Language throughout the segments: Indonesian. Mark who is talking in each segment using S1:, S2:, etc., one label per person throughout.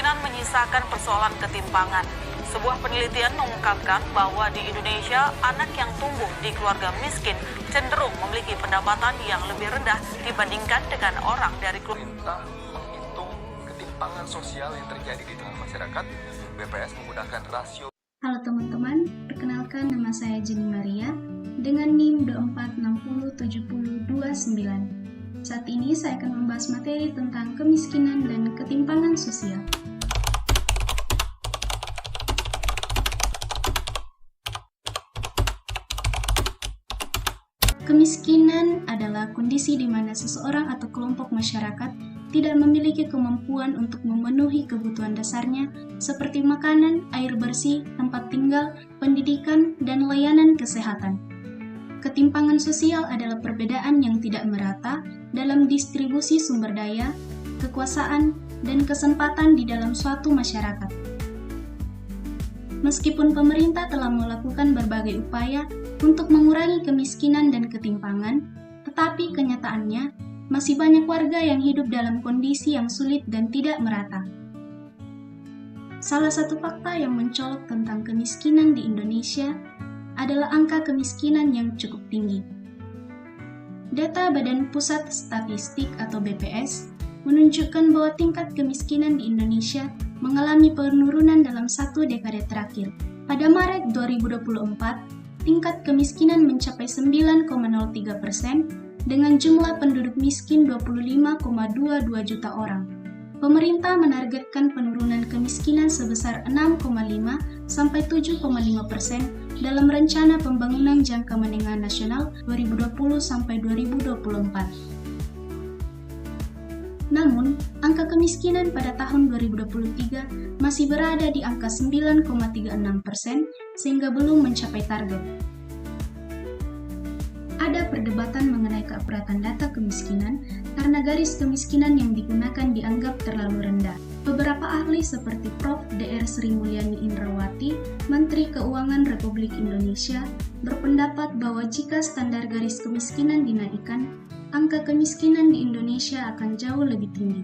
S1: kemiskinan menyisakan persoalan ketimpangan. Sebuah penelitian mengungkapkan bahwa di Indonesia, anak yang tumbuh di keluarga miskin cenderung memiliki pendapatan yang lebih rendah dibandingkan dengan orang dari
S2: keluarga. Menghitung ketimpangan sosial yang terjadi di tengah masyarakat, BPS menggunakan rasio.
S3: Halo teman-teman, perkenalkan nama saya Jenny Maria dengan NIM 24607029. Saat ini saya akan membahas materi tentang kemiskinan dan ketimpangan sosial. Kemiskinan adalah kondisi di mana seseorang atau kelompok masyarakat tidak memiliki kemampuan untuk memenuhi kebutuhan dasarnya seperti makanan, air bersih, tempat tinggal, pendidikan, dan layanan kesehatan. Ketimpangan sosial adalah perbedaan yang tidak merata dalam distribusi sumber daya, kekuasaan, dan kesempatan di dalam suatu masyarakat. Meskipun pemerintah telah melakukan berbagai upaya untuk mengurangi kemiskinan dan ketimpangan, tetapi kenyataannya masih banyak warga yang hidup dalam kondisi yang sulit dan tidak merata. Salah satu fakta yang mencolok tentang kemiskinan di Indonesia adalah angka kemiskinan yang cukup tinggi. Data Badan Pusat Statistik atau BPS menunjukkan bahwa tingkat kemiskinan di Indonesia mengalami penurunan dalam satu dekade terakhir. Pada Maret 2024, tingkat kemiskinan mencapai 9,03% dengan jumlah penduduk miskin 25,22 juta orang. Pemerintah menargetkan penurunan kemiskinan sebesar 6,5 sampai 7,5% dalam Rencana Pembangunan Jangka Menengah Nasional 2020 sampai 2024. Namun, angka kemiskinan pada tahun 2023 masih berada di angka 9,36% sehingga belum mencapai target. Ada perdebatan mengenai keakuratan data kemiskinan karena garis kemiskinan yang digunakan dianggap terlalu rendah. Beberapa ahli seperti Prof. Dr. Sri Mulyani Indrawati, Menteri Keuangan Republik Indonesia, berpendapat bahwa jika standar garis kemiskinan dinaikkan, angka kemiskinan di Indonesia akan jauh lebih tinggi.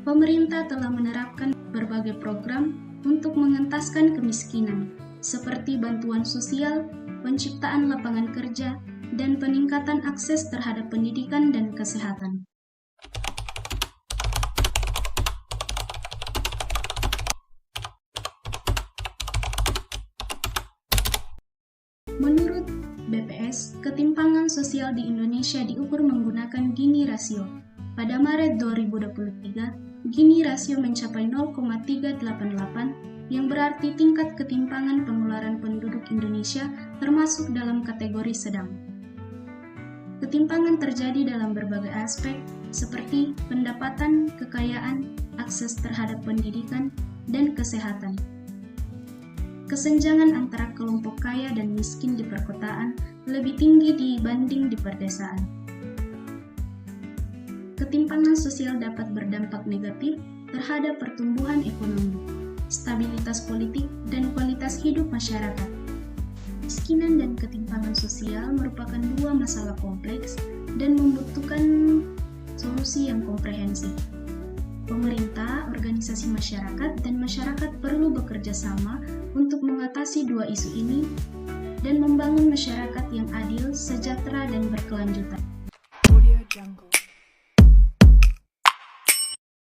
S3: Pemerintah telah menerapkan berbagai program untuk mengentaskan kemiskinan, seperti bantuan sosial, penciptaan lapangan kerja, dan peningkatan akses terhadap pendidikan dan kesehatan. Menurut BPS, ketimpangan sosial di Indonesia diukur menggunakan Gini rasio. Pada Maret 2023, Gini rasio mencapai 0,388 yang berarti tingkat ketimpangan pengeluaran penduduk Indonesia termasuk dalam kategori sedang. Ketimpangan terjadi dalam berbagai aspek seperti pendapatan, kekayaan, akses terhadap pendidikan, dan kesehatan. Kesenjangan antara kelompok kaya dan miskin di perkotaan lebih tinggi dibanding di perdesaan. Ketimpangan sosial dapat berdampak negatif terhadap pertumbuhan ekonomi, stabilitas politik, dan kualitas hidup masyarakat. Kemiskinan dan ketimpangan sosial merupakan dua masalah kompleks dan membutuhkan solusi yang komprehensif. Pemerintah, organisasi masyarakat, dan masyarakat perlu bekerja sama untuk mengatasi dua isu ini dan membangun masyarakat yang adil, sejahtera, dan berkelanjutan.
S4: Audio Jungle.